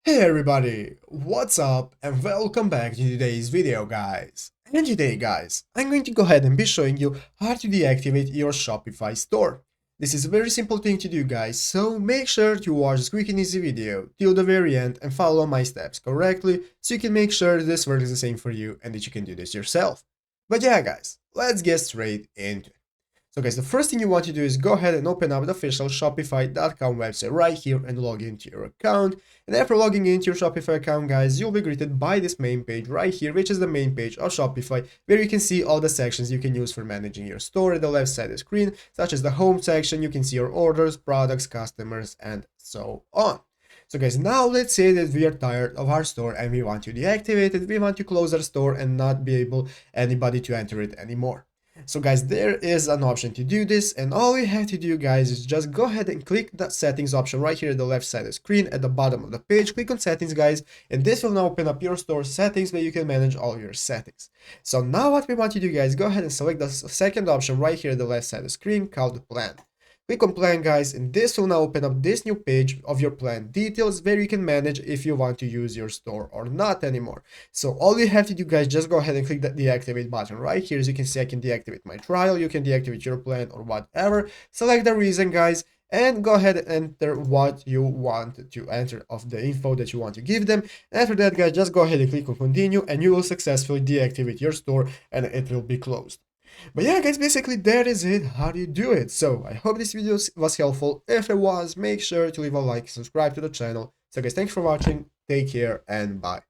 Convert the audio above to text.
Hey everybody, what's up and welcome back to today's video guys. And today guys, I'm going to go ahead and be showing you how to deactivate your Shopify store. This is a very simple thing to do guys, so make sure to watch this quick and easy video till the very end and follow my steps correctly so you can make sure this works the same for you and that you can do this yourself. But yeah guys, let's get straight into it. So guys, the first thing you want to do is go ahead and open up the official Shopify.com website right here and log into your account. And after logging into your Shopify account, guys, you'll be greeted by this main page right here, which is the main page of Shopify, where you can see all the sections you can use for managing your store at the left side of the screen, such as the home section. You can see your orders, products, customers, and so on. So guys, now let's say that we are tired of our store and we want to deactivate it. We want to close our store and not be able anybody to enter it anymore. So guys, there is an option to do this, and all you have to do guys is just go ahead and click that settings option right here at the left side of the screen at the bottom of the page. Click on settings guys, and this will now open up your store settings where you can manage all your settings. So now what we want to do guys, go ahead and select the second option right here at the left side of the screen called plan. Click on plan guys, and this will now open up this new page of your plan details where you can manage if you want to use your store or not anymore. So all you have to do guys, just go ahead and click that deactivate button right here. As you can see, I can deactivate my trial, you can deactivate your plan or whatever. Select the reason guys, and go ahead and enter what you want to enter of the info that you want to give them. After that guys, just go ahead and click on continue and you will successfully deactivate your store and it will be closed. But yeah guys, basically that is it, how do you do it. So I hope this video was helpful. If it was, make sure to leave a like, subscribe to the channel. So guys, thanks for watching, take care and bye.